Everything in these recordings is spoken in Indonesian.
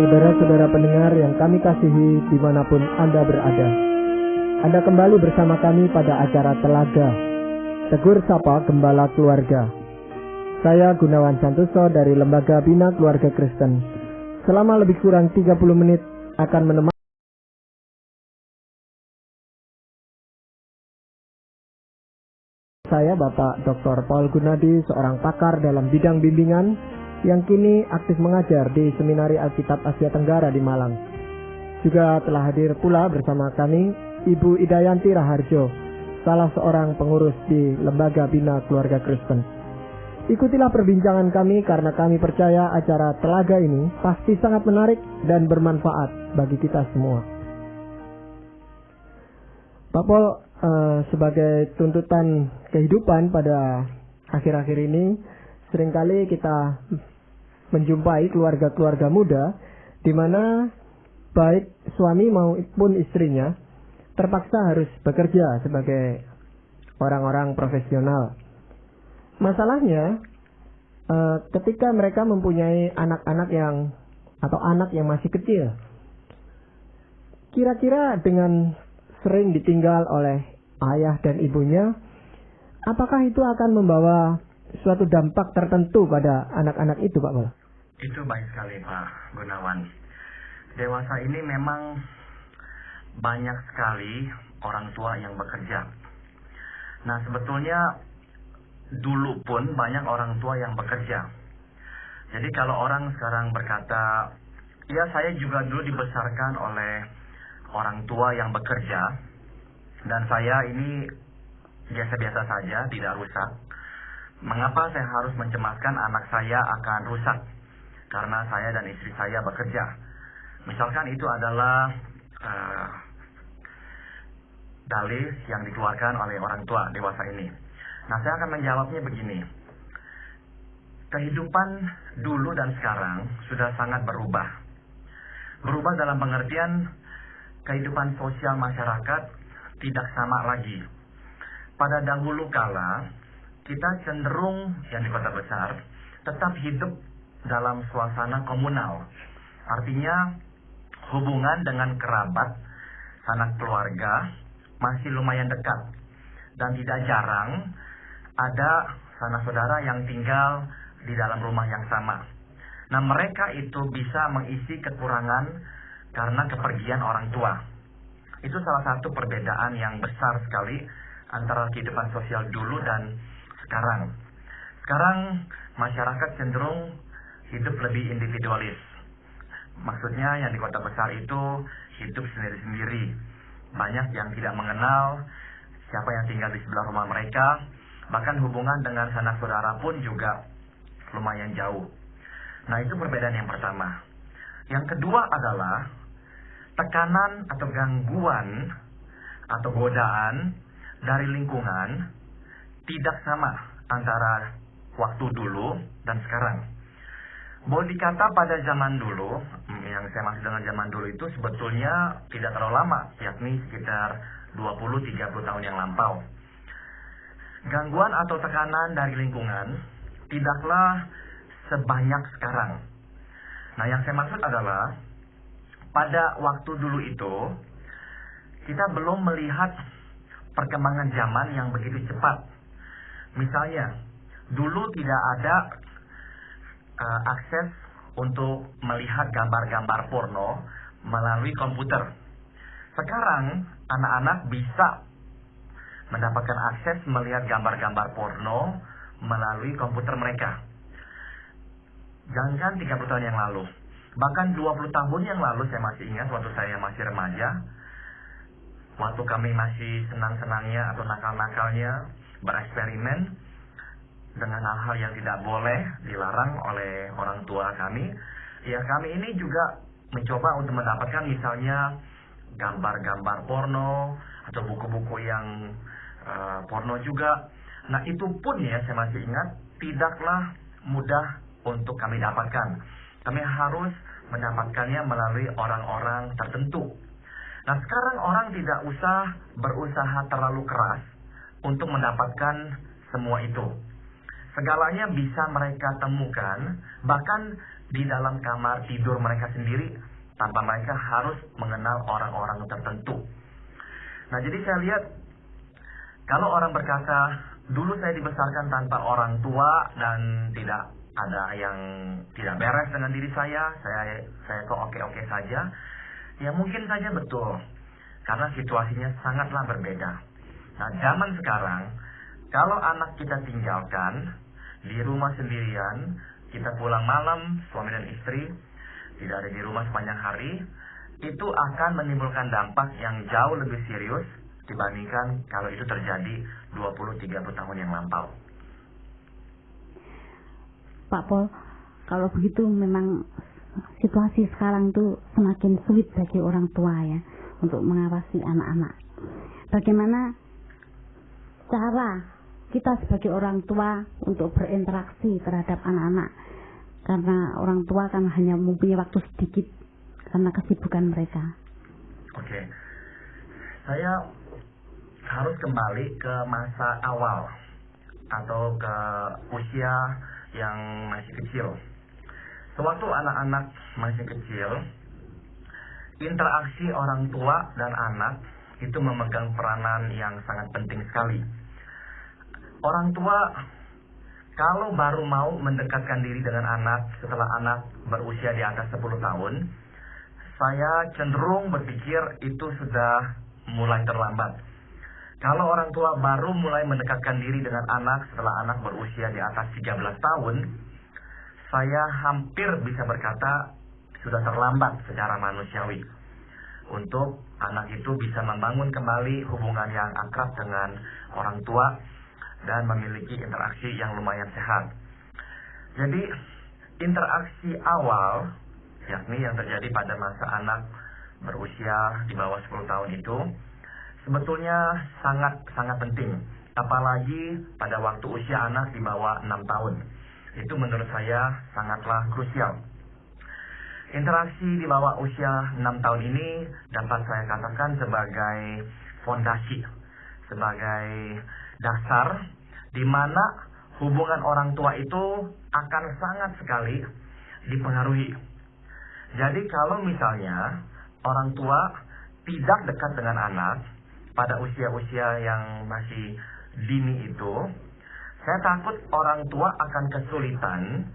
saudara-saudara pendengar yang kami kasihi dimanapun Anda berada. Anda kembali bersama kami pada acara Telaga, Tegur Sapa Gembala Keluarga. Saya Gunawan Santoso dari Lembaga Bina Keluarga Kristen. Selama lebih kurang 30 menit akan menemani saya Bapak Dr. Paul Gunadi, seorang pakar dalam bidang bimbingan yang kini aktif mengajar di Seminari Alkitab Asia Tenggara di Malang. Juga telah hadir pula bersama kami Ibu Idayanti Raharjo, salah seorang pengurus di Lembaga Bina Keluarga Kristen. Ikutilah perbincangan kami karena kami percaya acara Telaga ini pasti sangat menarik dan bermanfaat bagi kita semua. Pak Paul, sebagai tuntutan kehidupan pada akhir-akhir ini, seringkali kita menjumpai keluarga-keluarga muda di mana baik suami maupun istrinya terpaksa harus bekerja sebagai orang-orang profesional. Masalahnya, ketika mereka mempunyai anak-anak atau anak yang masih kecil, kira-kira dengan sering ditinggal oleh ayah dan ibunya, apakah itu akan membawa suatu dampak tertentu pada anak-anak itu, Pak Paul? Itu baik sekali, Pak Gunawan. Dewasa ini memang banyak sekali orang tua yang bekerja. Nah, sebetulnya dulu pun banyak orang tua yang bekerja. Jadi kalau orang sekarang berkata, ya saya juga dulu dibesarkan oleh orang tua yang bekerja, dan saya ini biasa-biasa saja, tidak rusak. Mengapa saya harus mencemaskan anak saya akan rusak? Karena saya dan istri saya bekerja. Misalkan itu adalah dalih yang dikeluarkan oleh orang tua dewasa ini. Nah, saya akan menjawabnya begini. Kehidupan dulu dan sekarang sudah sangat berubah. Berubah dalam pengertian kehidupan sosial masyarakat tidak sama lagi. Pada dahulu kala, kita cenderung yang di kota besar tetap hidup dalam suasana komunal. Artinya hubungan dengan kerabat, sanak keluarga masih lumayan dekat. Dan tidak jarang ada sanak saudara yang tinggal di dalam rumah yang sama. Nah, mereka itu bisa mengisi kekurangan karena kepergian orang tua. Itu salah satu perbedaan yang besar sekali antara kehidupan sosial dulu dan sekarang. Sekarang masyarakat cenderung hidup lebih individualis. Maksudnya yang di kota besar itu hidup sendiri-sendiri. Banyak yang tidak mengenal siapa yang tinggal di sebelah rumah mereka. Bahkan hubungan dengan sanak saudara pun juga lumayan jauh. Nah, itu perbedaan yang pertama. Yang kedua adalah tekanan atau gangguan atau godaan dari lingkungan tidak sama antara waktu dulu dan sekarang. Boleh dikata pada zaman dulu, yang saya maksud dengan zaman dulu itu sebetulnya tidak terlalu lama, yakni sekitar 20-30 tahun yang lampau. Gangguan atau tekanan dari lingkungan tidaklah sebanyak sekarang. Nah, yang saya maksud adalah pada waktu dulu itu kita belum melihat perkembangan zaman yang begitu cepat. Misalnya, dulu tidak ada akses untuk melihat gambar-gambar porno melalui komputer. Sekarang anak-anak bisa mendapatkan akses melihat gambar-gambar porno melalui komputer mereka. Jangan 30 tahun yang lalu, bahkan 20 tahun yang lalu saya masih ingat waktu saya masih remaja, waktu kami masih senang-senangnya atau nakal-nakalnya bereksperimen dengan hal-hal yang tidak boleh, dilarang oleh orang tua kami. Ya, kami ini juga mencoba untuk mendapatkan misalnya gambar-gambar porno atau buku-buku yang porno juga. Nah, itu pun ya saya masih ingat tidaklah mudah untuk kami dapatkan. Kami harus mendapatkannya melalui orang-orang tertentu. Nah, sekarang orang tidak usah berusaha terlalu keras untuk mendapatkan semua itu. Segalanya bisa mereka temukan, bahkan di dalam kamar tidur mereka sendiri tanpa mereka harus mengenal orang-orang tertentu. Nah, jadi saya lihat kalau orang berkata, dulu saya dibesarkan tanpa orang tua dan tidak ada yang tidak beres dengan diri saya kok oke-oke saja. Ya mungkin saja betul, karena situasinya sangatlah berbeda. Nah, zaman sekarang, kalau anak kita tinggalkan di rumah sendirian, kita pulang malam, suami dan istri tidak ada di rumah sepanjang hari, itu akan menimbulkan dampak yang jauh lebih serius dibandingkan kalau itu terjadi 20-30 tahun yang lampau. Pak Pol, kalau begitu memang situasi sekarang itu semakin sulit bagi orang tua ya untuk mengawasi anak-anak. Bagaimana cara kita sebagai orang tua untuk berinteraksi terhadap anak-anak? Karena orang tua kan hanya mempunyai waktu sedikit karena kesibukan mereka. Oke. Saya harus kembali ke masa awal atau ke usia yang masih kecil. Sewaktu anak-anak masih kecil, interaksi orang tua dan anak itu memegang peranan yang sangat penting sekali. Orang tua kalau baru mau mendekatkan diri dengan anak setelah anak berusia di atas 10 tahun, saya cenderung berpikir itu sudah mulai terlambat. Kalau orang tua baru mulai mendekatkan diri dengan anak setelah anak berusia di atas 13 tahun, saya hampir bisa berkata sudah terlambat secara manusiawi untuk anak itu bisa membangun kembali hubungan yang akrab dengan orang tua dan memiliki interaksi yang lumayan sehat. Jadi interaksi awal, yakni yang terjadi pada masa anak berusia di bawah 10 tahun itu sebetulnya sangat penting, apalagi pada waktu usia anak di bawah 6 tahun. Itu menurut saya sangatlah krusial. Interaksi di bawah usia 6 tahun ini dapat saya katakan sebagai fondasi, sebagai dasar di mana hubungan orang tua itu akan sangat sekali dipengaruhi. Jadi kalau misalnya orang tua tidak dekat dengan anak pada usia-usia yang masih dini itu, saya takut orang tua akan kesulitan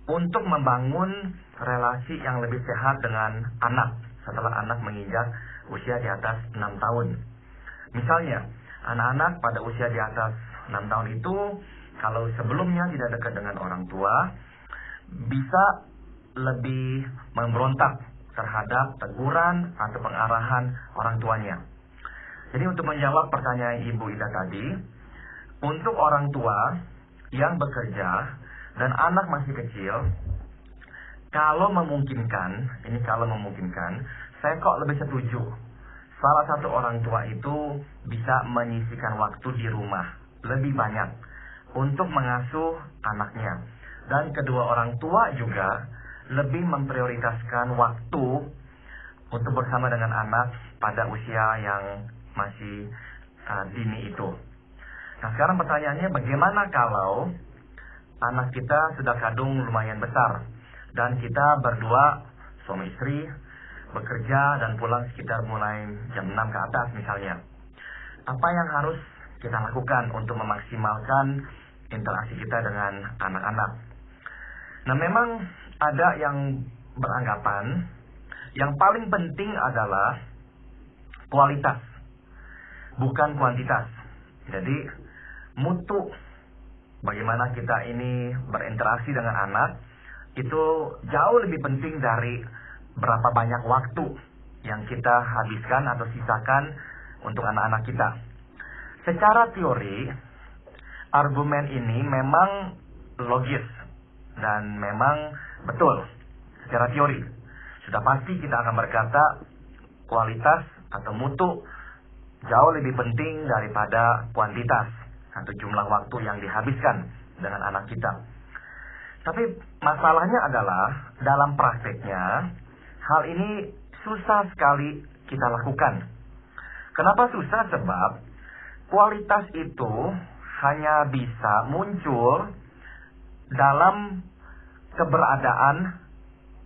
untuk membangun relasi yang lebih sehat dengan anak setelah anak menginjak usia di atas 6 tahun. Misalnya, anak-anak pada usia di atas 6 tahun itu, kalau sebelumnya tidak dekat dengan orang tua, bisa lebih memberontak terhadap teguran atau pengarahan orang tuanya. Jadi untuk menjawab pertanyaan Ibu Ida tadi, untuk orang tua yang bekerja dan anak masih kecil, kalau memungkinkan, saya kok lebih setuju. Salah satu orang tua itu bisa menyisihkan waktu di rumah lebih banyak untuk mengasuh anaknya. Dan kedua orang tua juga lebih memprioritaskan waktu untuk bersama dengan anak pada usia yang masih dini itu. Nah, sekarang pertanyaannya, bagaimana kalau anak kita sudah kandung lumayan besar dan kita berdua suami istri bekerja dan pulang sekitar mulai jam 6 ke atas misalnya. Apa yang harus kita lakukan untuk memaksimalkan interaksi kita dengan anak-anak? Nah, memang ada yang beranggapan yang paling penting adalah kualitas, bukan kuantitas. Jadi mutu, bagaimana kita ini berinteraksi dengan anak, itu jauh lebih penting dari berapa banyak waktu yang kita habiskan atau sisakan untuk anak-anak kita. Secara teori, argumen ini memang logis dan memang betul. Secara teori, sudah pasti kita akan berkata kualitas atau mutu jauh lebih penting daripada kuantitas atau jumlah waktu yang dihabiskan dengan anak kita. Tapi masalahnya adalah dalam prakteknya hal ini susah sekali kita lakukan. Kenapa susah? Sebab kualitas itu hanya bisa muncul dalam keberadaan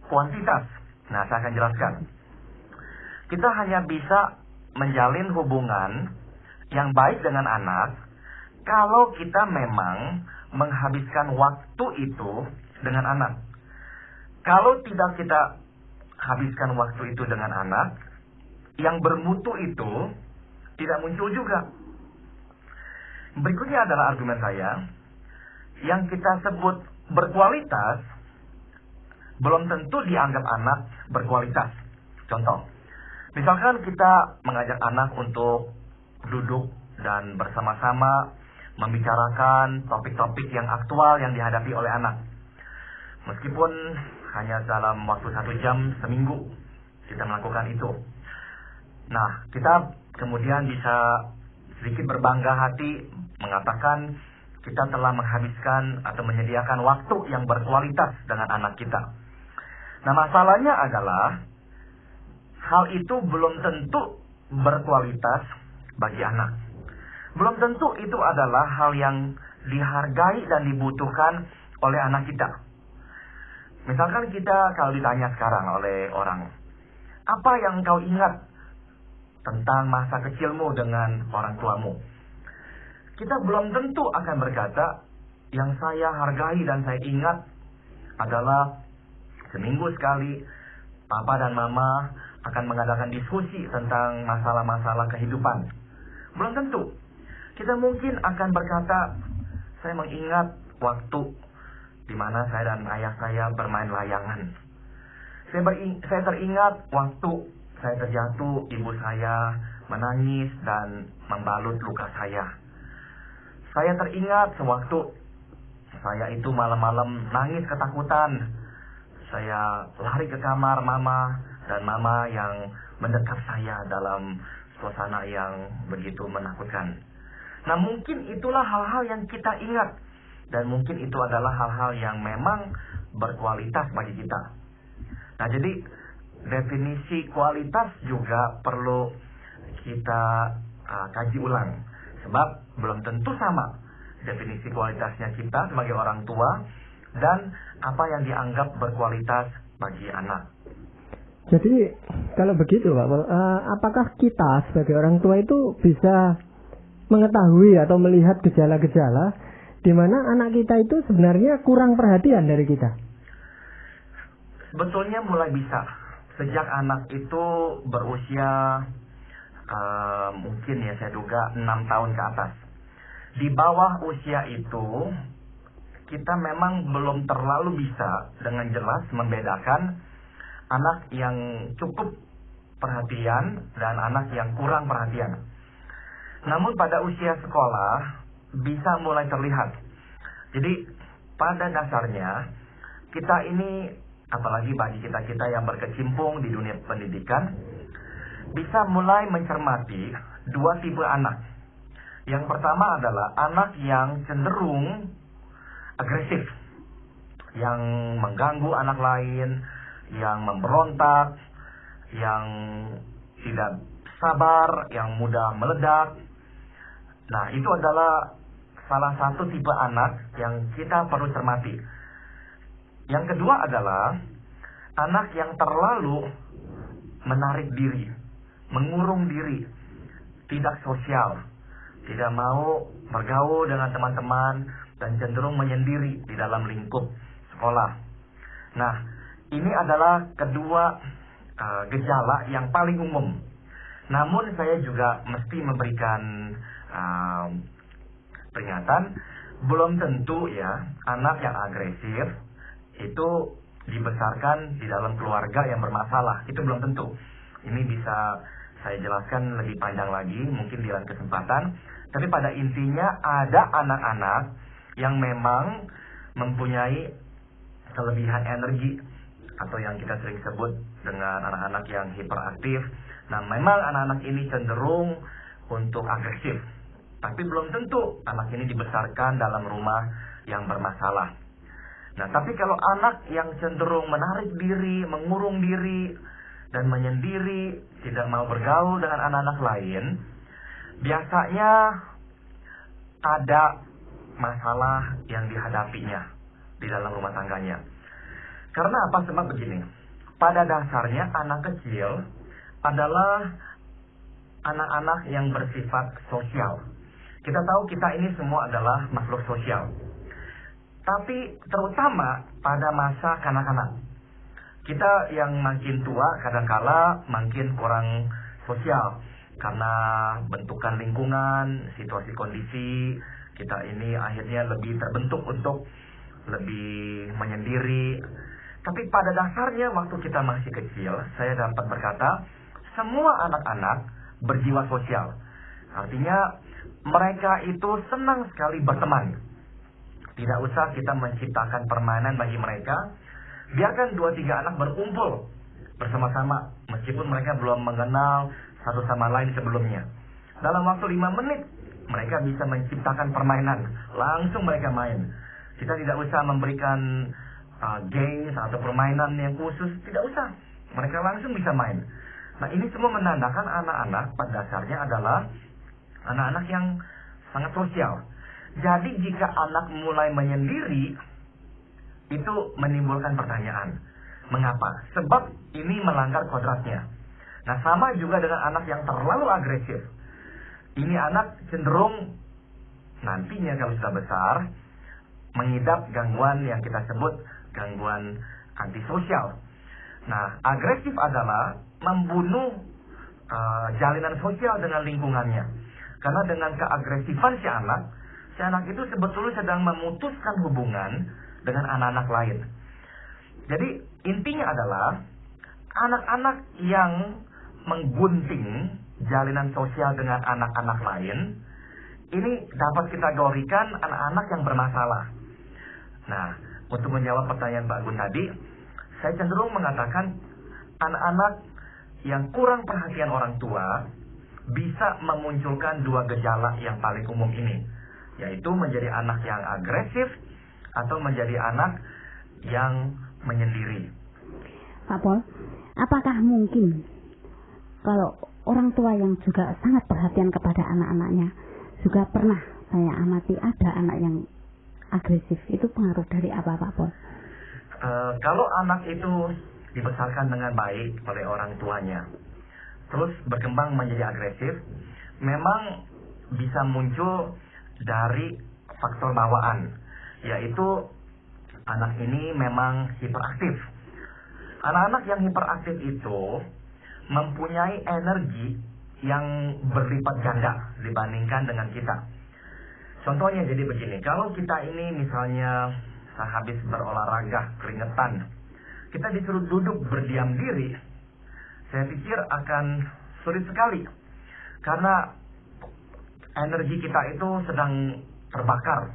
kuantitas. Nah, saya akan jelaskan. Kita hanya bisa menjalin hubungan yang baik dengan anak kalau kita memang menghabiskan waktu itu dengan anak. Kalau tidak kita habiskan waktu itu dengan anak, yang bermutu itu tidak muncul juga. Berikutnya adalah argumen saya, yang kita sebut berkualitas belum tentu dianggap anak berkualitas. Contoh, misalkan kita mengajak anak untuk duduk dan bersama-sama membicarakan topik-topik yang aktual yang dihadapi oleh anak. Meskipun hanya dalam waktu 1 jam seminggu kita melakukan itu. Nah, kita kemudian bisa sedikit berbangga hati mengatakan kita telah menghabiskan atau menyediakan waktu yang berkualitas dengan anak kita. Nah, masalahnya adalah hal itu belum tentu berkualitas bagi anak. Belum tentu itu adalah hal yang dihargai dan dibutuhkan oleh anak kita. Misalkan kita kalau ditanya sekarang oleh orang, apa yang kau ingat tentang masa kecilmu dengan orang tuamu? Kita belum tentu akan berkata, yang saya hargai dan saya ingat adalah seminggu sekali papa dan mama akan mengadakan diskusi tentang masalah-masalah kehidupan. Belum tentu. Kita mungkin akan berkata, saya mengingat waktu di mana saya dan ayah saya bermain layangan. Saya teringat waktu saya terjatuh, ibu saya menangis dan membalut luka saya. Saya teringat sewaktu saya itu malam-malam nangis ketakutan. Saya lari ke kamar mama, dan mama yang mendekat saya dalam suasana yang begitu menakutkan. Nah, mungkin itulah hal-hal yang kita ingat, dan mungkin itu adalah hal-hal yang memang berkualitas bagi kita. Nah, jadi definisi kualitas juga perlu kita kaji ulang, sebab belum tentu sama definisi kualitasnya kita sebagai orang tua dan apa yang dianggap berkualitas bagi anak. Jadi kalau begitu Pak, apakah kita sebagai orang tua itu bisa mengetahui atau melihat gejala-gejala di mana anak kita itu sebenarnya kurang perhatian dari kita? Sebetulnya mulai bisa sejak anak itu berusia mungkin ya saya duga 6 tahun ke atas. Di bawah usia itu kita memang belum terlalu bisa dengan jelas membedakan anak yang cukup perhatian dan anak yang kurang perhatian. Namun pada usia sekolah bisa mulai terlihat. Jadi pada dasarnya kita ini, apalagi bagi kita-kita yang berkecimpung di dunia pendidikan, bisa mulai mencermati 2 tipe anak. Yang pertama adalah anak yang cenderung agresif, yang mengganggu anak lain, yang memberontak, yang tidak sabar, yang mudah meledak. Nah, itu adalah salah satu tipe anak yang kita perlu cermati. Yang kedua adalah anak yang terlalu menarik diri, mengurung diri, tidak sosial, tidak mau bergaul dengan teman-teman, dan cenderung menyendiri di dalam lingkup sekolah. Nah, ini adalah kedua gejala yang paling umum. Namun saya juga mesti memberikan peringatan, belum tentu ya anak yang agresif itu dibesarkan di dalam keluarga yang bermasalah. Itu belum tentu. Ini bisa saya jelaskan lebih panjang lagi mungkin di lain kesempatan. Tapi pada intinya ada anak-anak yang memang mempunyai kelebihan energi, atau yang kita sering sebut dengan anak-anak yang hiperaktif. Nah, memang anak-anak ini cenderung untuk agresif, tapi belum tentu anak ini dibesarkan dalam rumah yang bermasalah. Nah, tapi kalau anak yang cenderung menarik diri, mengurung diri, dan menyendiri, tidak mau bergaul dengan anak-anak lain, biasanya ada masalah yang dihadapinya di dalam rumah tangganya. Karena apa? Sebab begini. Pada dasarnya anak kecil adalah anak-anak yang bersifat sosial. Kita tahu kita ini semua adalah makhluk sosial. Tapi terutama pada masa kanak-kanak. Kita yang makin tua kadangkala makin kurang sosial. Karena bentukan lingkungan, situasi kondisi, kita ini akhirnya lebih terbentuk untuk lebih menyendiri. Tapi pada dasarnya waktu kita masih kecil, saya dapat berkata, semua anak-anak berjiwa sosial. Artinya mereka itu senang sekali berteman. Tidak usah kita menciptakan permainan bagi mereka. Biarkan 2-3 anak berkumpul bersama-sama meskipun mereka belum mengenal satu sama lain sebelumnya. Dalam waktu 5 menit mereka bisa menciptakan permainan. Langsung mereka main. Kita tidak usah memberikan games atau permainan yang khusus. Tidak usah. Mereka langsung bisa main. Nah, ini semua menandakan anak-anak pada dasarnya adalah anak-anak yang sangat sosial. Jadi jika anak mulai menyendiri, itu menimbulkan pertanyaan. Mengapa? Sebab ini melanggar kodratnya. Nah, sama juga dengan anak yang terlalu agresif. Ini anak cenderung nantinya kalau sudah besar mengidap gangguan yang kita sebut gangguan antisosial. Nah, agresif adalah membunuh jalinan sosial dengan lingkungannya. Karena dengan keagresifan si anak itu sebetulnya sedang memutuskan hubungan dengan anak-anak lain. Jadi intinya adalah anak-anak yang menggunting jalinan sosial dengan anak-anak lain, ini dapat kita kategorikan anak-anak yang bermasalah. Nah, untuk menjawab pertanyaan Pak Gun tadi, saya cenderung mengatakan anak-anak yang kurang perhatian orang tua bisa memunculkan 2 gejala yang paling umum ini, yaitu menjadi anak yang agresif atau menjadi anak yang menyendiri. Pak Pol, apakah mungkin kalau orang tua yang juga sangat perhatian kepada anak-anaknya, juga pernah saya amati ada anak yang agresif, itu pengaruh dari apa Pak Pol? Kalau anak itu dibesarkan dengan baik oleh orang tuanya, terus berkembang menjadi agresif, memang bisa muncul dari faktor bawaan, yaitu anak ini memang hiperaktif. Anak-anak yang hiperaktif itu mempunyai energi yang berlipat ganda dibandingkan dengan kita. Contohnya jadi begini, kalau kita ini misalnya habis berolahraga, keringetan, kita disuruh duduk berdiam diri, saya pikir akan sulit sekali. Karena energi kita itu sedang terbakar,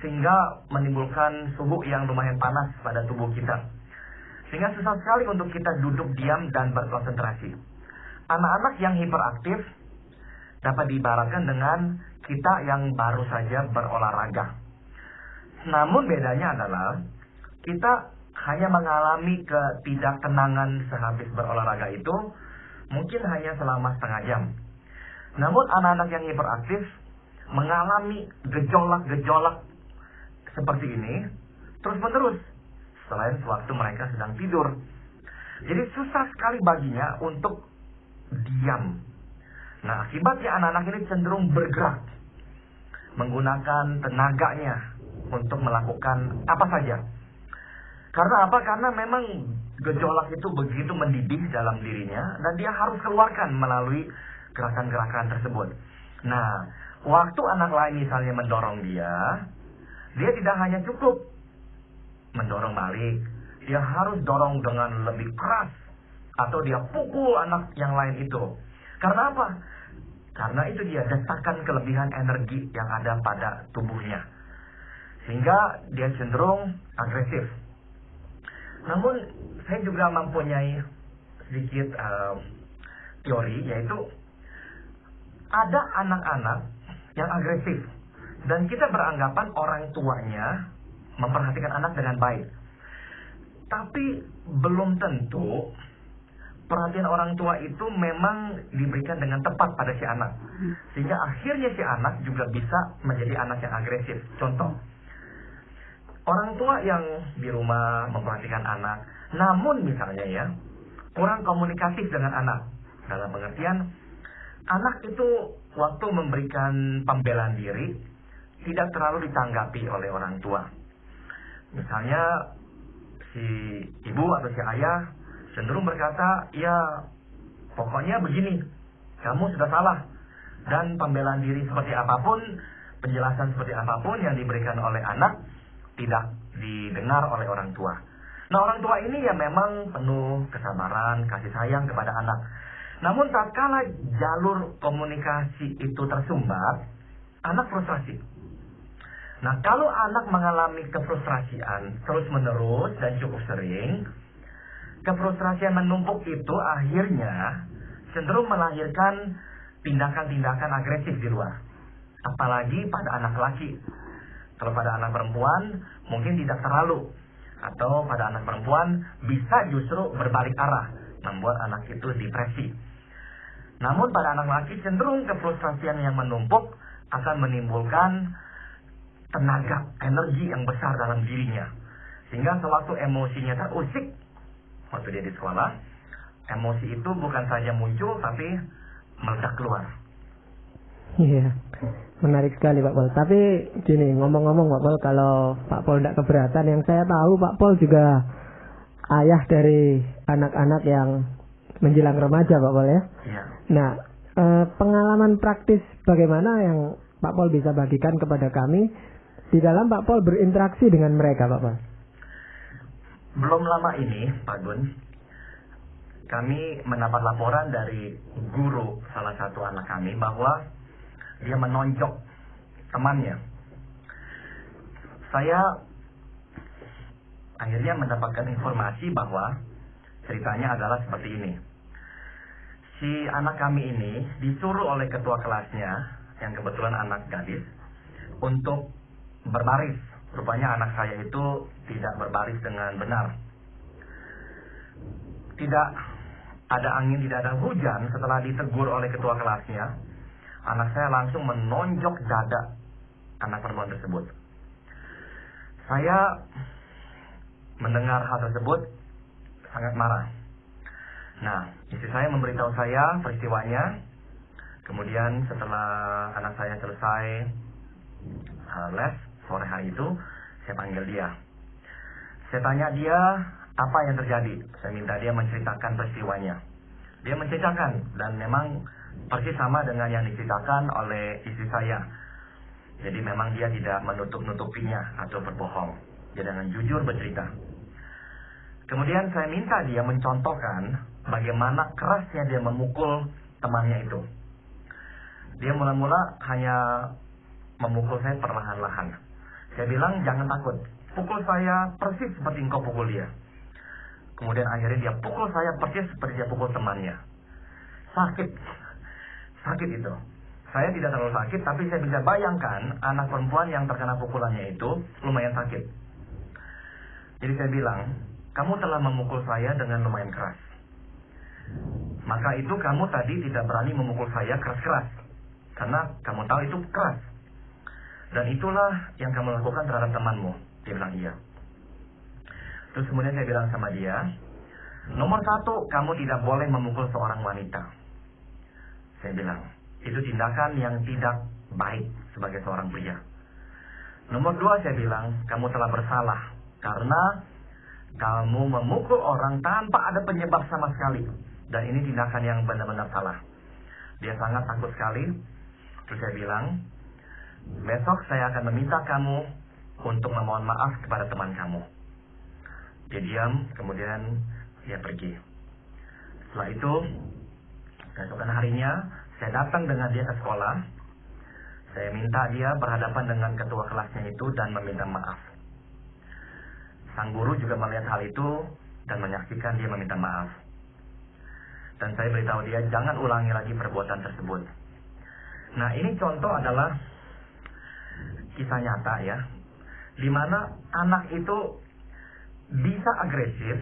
sehingga menimbulkan suhu yang lumayan panas pada tubuh kita. Sehingga susah sekali untuk kita duduk diam dan berkonsentrasi. Anak-anak yang hiperaktif dapat diibaratkan dengan kita yang baru saja berolahraga. Namun bedanya adalah kita hanya mengalami ketidaktenangan sehabis berolahraga itu mungkin hanya selama setengah jam. Namun anak-anak yang hiperaktif mengalami gejolak-gejolak seperti ini terus-menerus selain sewaktu mereka sedang tidur. Jadi susah sekali baginya untuk diam. Nah, akibatnya anak-anak ini cenderung bergerak, menggunakan tenaganya untuk melakukan apa saja. Karena apa? Karena memang gejolak itu begitu mendidih dalam dirinya dan dia harus keluarkan melalui gerakan-gerakan tersebut. Nah, waktu anak lain misalnya mendorong dia tidak hanya cukup mendorong balik, dia harus dorong dengan lebih keras atau dia pukul anak yang lain itu. Karena apa? Karena itu dia desakan kelebihan energi yang ada pada tubuhnya, sehingga dia cenderung agresif. Namun saya juga mempunyai sedikit teori, yaitu ada anak-anak yang agresif dan kita beranggapan orang tuanya memperhatikan anak dengan baik. Tapi belum tentu perhatian orang tua itu memang diberikan dengan tepat pada si anak. Sehingga akhirnya si anak juga bisa menjadi anak yang agresif. Contoh, Orang tua yang di rumah memperhatikan anak, namun misalnya ya, kurang komunikatif dengan anak. Dalam pengertian, anak itu waktu memberikan pembelaan diri, tidak terlalu ditanggapi oleh orang tua. Misalnya, si ibu atau si ayah cenderung berkata, ya pokoknya begini, kamu sudah salah. Dan pembelaan diri seperti apapun, penjelasan seperti apapun yang diberikan oleh anak, tidak didengar oleh orang tua. Nah, orang tua ini ya memang penuh kesabaran, kasih sayang kepada anak. Namun tatkala jalur komunikasi itu tersumbat, anak frustrasi. Nah, kalau anak mengalami kefrustrasian terus-menerus dan cukup sering, kefrustrasian menumpuk itu akhirnya cenderung melahirkan tindakan-tindakan agresif di luar. Apalagi pada anak laki. Kalau pada anak perempuan mungkin tidak terlalu. Atau pada anak perempuan bisa justru berbalik arah, membuat anak itu depresi. Namun pada anak laki cenderung kefrustrasian yang menumpuk akan menimbulkan tenaga, energi yang besar dalam dirinya. Sehingga sewaktu emosinya terusik, waktu dia di sekolah, emosi itu bukan saja muncul tapi meledak keluar. Iya, menarik sekali Pak Pol. Tapi gini, ngomong-ngomong Pak Pol, kalau Pak Pol tidak keberatan, yang saya tahu Pak Pol juga ayah dari anak-anak yang menjelang remaja Pak Pol ya. Iya. Nah, pengalaman praktis bagaimana yang Pak Pol bisa bagikan kepada kami di dalam Pak Pol berinteraksi dengan mereka Pak Pol? Belum lama ini Pak Gun, kami mendapat laporan dari guru salah satu anak kami bahwa dia menonjok temannya. Saya akhirnya mendapatkan informasi bahwa ceritanya adalah seperti ini. Si anak kami ini disuruh oleh ketua kelasnya, yang kebetulan anak gadis, untuk berbaris. Rupanya anak saya itu tidak berbaris dengan benar. Tidak ada angin, tidak ada hujan, setelah ditegur oleh ketua kelasnya, anak saya langsung menonjok dada anak perempuan tersebut. Saya mendengar hal tersebut sangat marah. Nah, istri saya memberitahu saya peristiwanya. Kemudian setelah anak saya selesai les sore hari itu, saya panggil dia. Saya tanya dia apa yang terjadi. Saya minta dia menceritakan peristiwanya. Dia menceritakan, dan memang persis sama dengan yang diceritakan oleh istri saya. Jadi memang dia tidak menutup-nutupinya atau berbohong. Dia dengan jujur bercerita. Kemudian saya minta dia mencontohkan bagaimana kerasnya dia memukul temannya itu. Dia mula-mula hanya memukul saya perlahan-lahan. Saya bilang, jangan takut, pukul saya persis seperti engkau pukul dia. Kemudian akhirnya dia pukul saya persis seperti dia pukul temannya. Sakit itu. Saya tidak terlalu sakit, tapi saya bisa bayangkan anak perempuan yang terkena pukulannya itu lumayan sakit. Jadi saya bilang, kamu telah memukul saya dengan lumayan keras. Maka itu kamu tadi tidak berani memukul saya keras-keras, karena kamu tahu itu keras. Dan itulah yang kamu lakukan terhadap temanmu. Dia bilang iya. Terus kemudian saya bilang sama dia, nomor 1, kamu tidak boleh memukul seorang wanita. Saya bilang, itu tindakan yang tidak baik sebagai seorang pria. Nomor 2, saya bilang, kamu telah bersalah karena kamu memukul orang tanpa ada penyebab sama sekali. Dan ini tindakan yang benar-benar salah. Dia sangat takut sekali. Terus saya bilang, besok saya akan meminta kamu untuk memohon maaf kepada teman kamu. Dia diam, kemudian dia pergi. Setelah itu, keesokan harinya, saya datang dengan dia ke sekolah. Saya minta dia berhadapan dengan ketua kelasnya itu dan meminta maaf. Sang guru juga melihat hal itu dan menyaksikan dia meminta maaf. Dan saya beritahu dia jangan ulangi lagi perbuatan tersebut. Nah, ini contoh adalah kisah nyata ya, di mana anak itu bisa agresif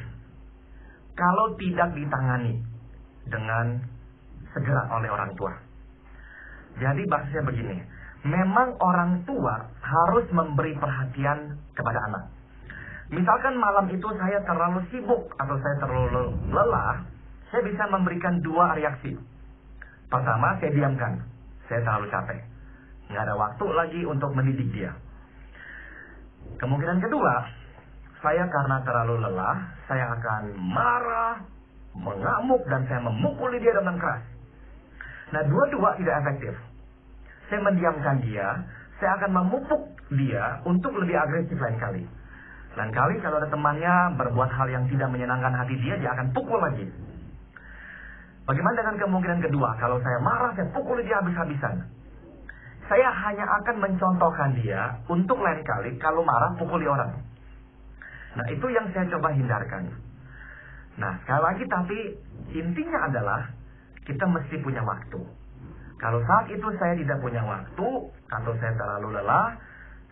kalau tidak ditangani dengan segera oleh orang tua. Jadi bahasanya begini, memang orang tua harus memberi perhatian kepada anak. Misalkan malam itu saya terlalu sibuk atau saya terlalu lelah, saya bisa memberikan dua reaksi. Pertama, saya diamkan. Saya terlalu capek. Nggak ada waktu lagi untuk mendidik dia. Kemungkinan kedua, saya karena terlalu lelah, saya akan marah, mengamuk, dan saya memukuli dia dengan keras. Nah, dua-dua tidak efektif. Saya mendiamkan dia, saya akan memupuk dia untuk lebih agresif lain kali. Lain kali kalau ada temannya berbuat hal yang tidak menyenangkan hati dia akan pukul lagi. Bagaimana dengan kemungkinan kedua? Kalau saya marah, saya pukul dia habis-habisan. Saya hanya akan mencontohkan dia untuk lain kali kalau marah pukuli orang. Nah, itu yang saya coba hindarkan. Nah, sekali lagi tapi intinya adalah kita mesti punya waktu. Kalau saat itu saya tidak punya waktu atau saya terlalu lelah,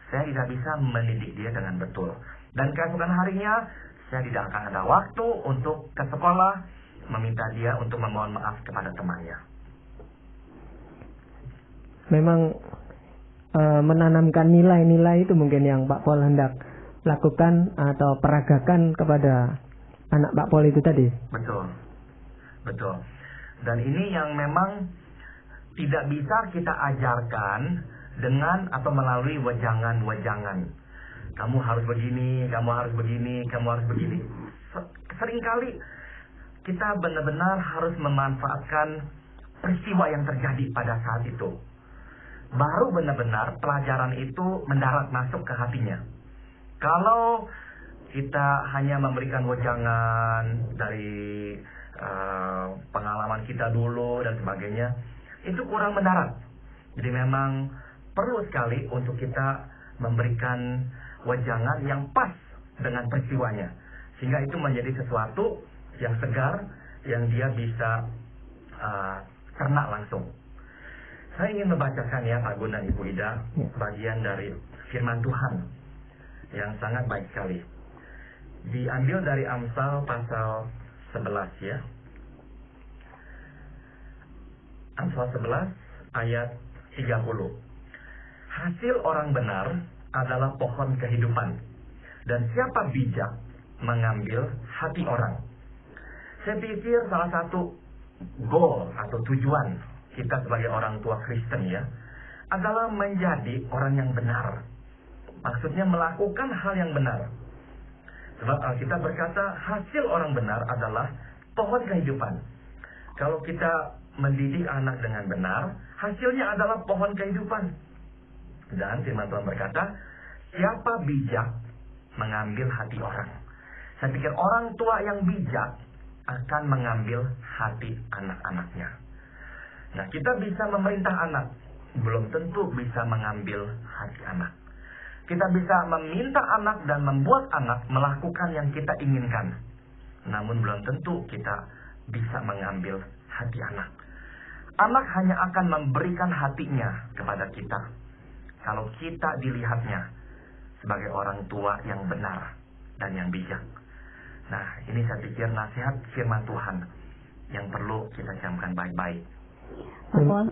saya tidak bisa mendidik dia dengan betul. Dan keesokan harinya, saya tidak akan ada waktu untuk ke sekolah, meminta dia untuk memohon maaf kepada temannya. Memang menanamkan nilai-nilai itu mungkin yang Pak Paul hendak lakukan atau peragakan kepada anak Pak Paul itu tadi. Betul, betul. Dan ini yang memang tidak bisa kita ajarkan dengan atau melalui wejangan-wejangan. Kamu harus begini, kamu harus begini, kamu harus begini. Seringkali kita benar-benar harus memanfaatkan peristiwa yang terjadi pada saat itu. Baru benar-benar pelajaran itu mendarat masuk ke hatinya. Kalau kita hanya memberikan wejangan dari pengalaman kita dulu dan sebagainya, itu kurang mendarat. Jadi memang perlu sekali untuk kita memberikan wejangan yang pas dengan peristiwanya, sehingga itu menjadi sesuatu yang segar, yang dia bisa cerna langsung. Saya ingin membacakan ya Pak Gun dan Ibu Ida, bagian dari firman Tuhan yang sangat baik sekali. Diambil dari Amsal pasal 11 ya. Amsal 11 ayat 30. Hasil orang benar adalah pohon kehidupan, dan siapa bijak mengambil hati orang. Saya pikir salah satu goal atau tujuan kita sebagai orang tua Kristen ya, adalah menjadi orang yang benar. Maksudnya melakukan hal yang benar. Sebab Alkitab berkata hasil orang benar adalah pohon kehidupan. Kalau kita mendidik anak dengan benar, hasilnya adalah pohon kehidupan. Dan firman Tuhan berkata, siapa bijak mengambil hati orang. Saya pikir orang tua yang bijak akan mengambil hati anak-anaknya. Nah, kita bisa memerintah anak, belum tentu bisa mengambil hati anak. Kita bisa meminta anak dan membuat anak melakukan yang kita inginkan, namun belum tentu kita bisa mengambil hati anak. Anak hanya akan memberikan hatinya kepada kita kalau kita dilihatnya sebagai orang tua yang benar dan yang bijak. Nah, ini saya pikir nasihat firman Tuhan yang perlu kita camkan baik-baik. Pak Paul,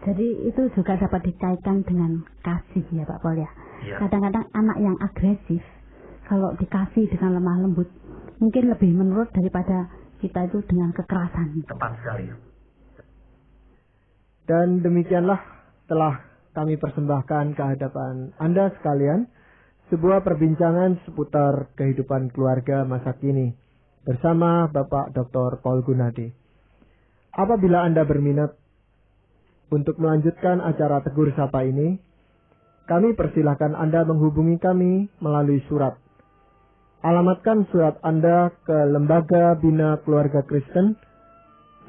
jadi itu juga dapat dikaitkan dengan kasih ya Pak Paul ya. Kadang-kadang anak yang agresif, kalau dikasih dengan lemah lembut, mungkin lebih menurut daripada kita itu dengan kekerasan. Tepat sekali. Dan demikianlah telah kami persembahkan ke hadapan Anda sekalian sebuah perbincangan seputar kehidupan keluarga masa kini bersama Bapak Dr. Paul Gunadi. Apabila Anda berminat untuk melanjutkan acara Tegur Sapa ini, kami persilahkan Anda menghubungi kami melalui surat. Alamatkan surat Anda ke Lembaga Bina Keluarga Kristen,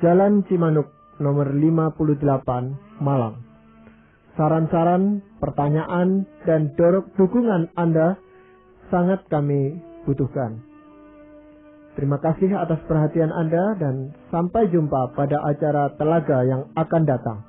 Jalan Cimanuk, nomor 58, Malang. Saran-saran, pertanyaan, dan dukungan Anda sangat kami butuhkan. Terima kasih atas perhatian Anda dan sampai jumpa pada acara Telaga yang akan datang.